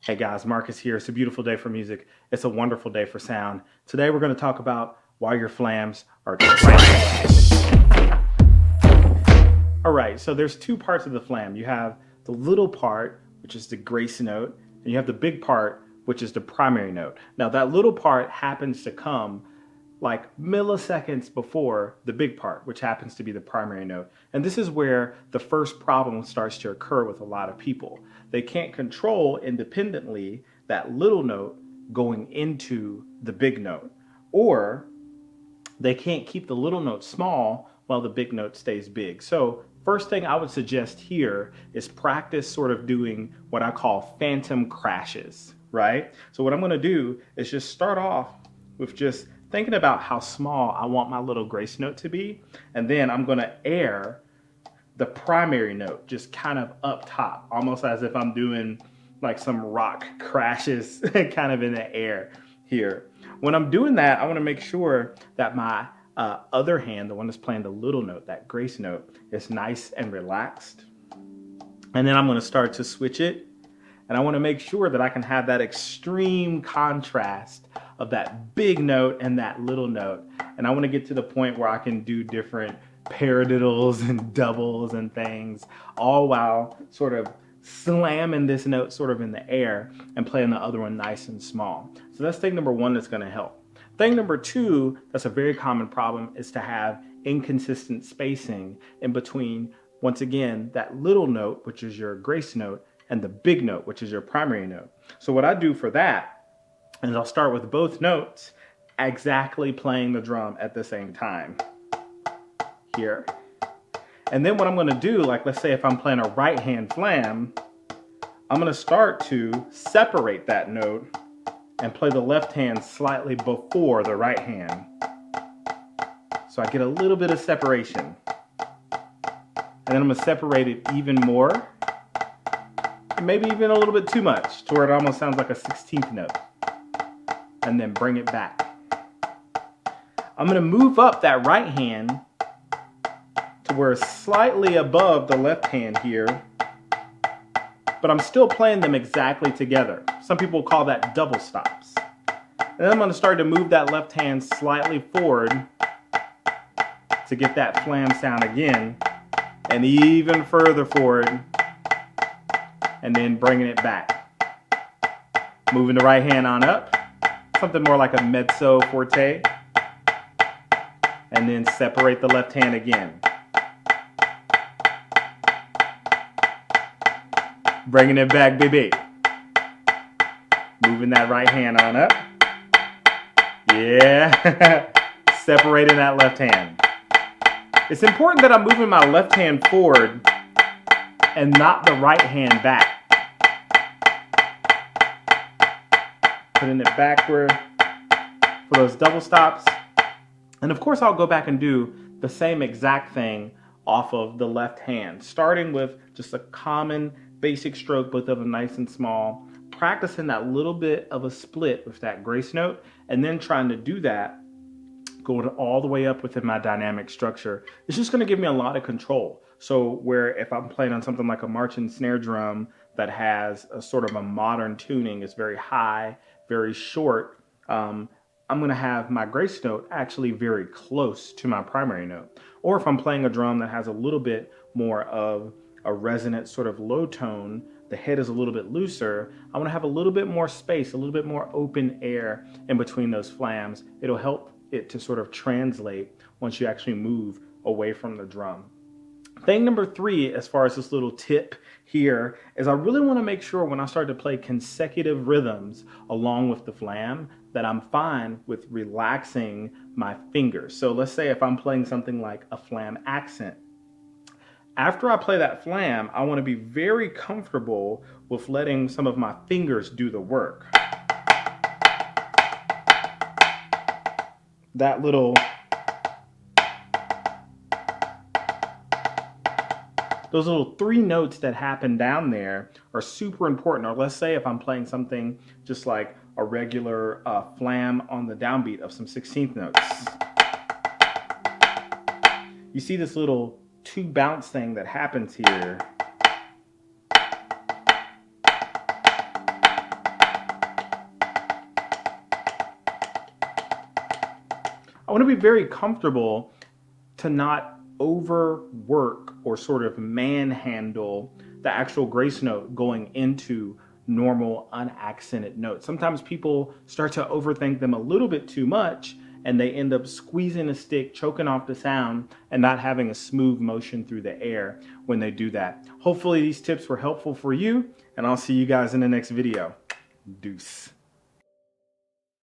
Hey guys, Marcus here. It's a beautiful day for music. It's a wonderful day for sound. Today we're going to talk about why your flams are trash. All right, so there's two parts of the flam. You have the little part, which is the grace note, and you have the big part, which is the primary note. Now that little part happens to come like milliseconds before the big part, which happens to be the primary note. And this is where the first problem starts to occur with a lot of people. They can't control independently that little note going into the big note, or they can't keep the little note small while the big note stays big. So first thing I would suggest here is practice sort of doing what I call phantom crashes, right? So what I'm gonna do is just start off with just thinking about how small I want my little grace note to be, and then I'm gonna air the primary note just kind of up top, almost as if I'm doing like some rock crashes kind of in the air here. When I'm doing that, I wanna make sure that my other hand, the one that's playing the little note, that grace note, is nice and relaxed. And then I'm gonna start to switch it, and I wanna make sure that I can have that extreme contrast of that big note and that little note. And I want to get to the point where I can do different paradiddles and doubles and things, all while sort of slamming this note sort of in the air and playing the other one nice and small. So that's thing number one that's going to help. Thing number two, that's a very common problem, is to have inconsistent spacing in between, once again, that little note, which is your grace note, and the big note, which is your primary note. So what I do for that, and I'll start with both notes exactly playing the drum at the same time here. And then what I'm gonna do, like let's say if I'm playing a right hand flam, I'm gonna start to separate that note and play the left hand slightly before the right hand. So I get a little bit of separation. And then I'm gonna separate it even more, and maybe even a little bit too much, to where it almost sounds like a 16th note. And then bring it back. I'm gonna move up that right hand to where it's slightly above the left hand here, but I'm still playing them exactly together. Some people call that double stops. And then I'm gonna start to move that left hand slightly forward to get that flam sound again, and even further forward, and then bringing it back. Moving the right hand on up, something more like a mezzo forte, and then separate the left hand again. Bringing it back, baby. Moving that right hand on up. Yeah, separating that left hand. It's important that I'm moving my left hand forward and not the right hand back. Putting it backward for those double stops. And of course I'll go back and do the same exact thing off of the left hand, starting with just a common basic stroke, both of them nice and small, practicing that little bit of a split with that grace note, and then trying to do that going all the way up within my dynamic structure. It's just going to give me a lot of control. So where if I'm playing on something like a march and snare drum that has a sort of a modern tuning, it's very high, very short, I'm going to have my grace note actually very close to my primary note. Or if I'm playing a drum that has a little bit more of a resonant sort of low tone, the head is a little bit looser, I want to have a little bit more space, a little bit more open air in between those flams. It'll help it to sort of translate once you actually move away from the drum. Thing number three, as far as this little tip here, is I really want to make sure when I start to play consecutive rhythms along with the flam that I'm fine with relaxing my fingers. So let's say if I'm playing something like a flam accent, after I play that flam, I want to be very comfortable with letting some of my fingers do the work. That little, those little three notes that happen down there are super important. Or let's say if I'm playing something just like a regular flam on the downbeat of some 16th notes. You see this little two bounce thing that happens here. I want to be very comfortable to not overwork or sort of manhandle the actual grace note going into normal unaccented notes. Sometimes people start to overthink them a little bit too much and they end up squeezing a stick, choking off the sound, and not having a smooth motion through the air when they do that. Hopefully these tips were helpful for you, and I'll see you guys in the next video. Deuce.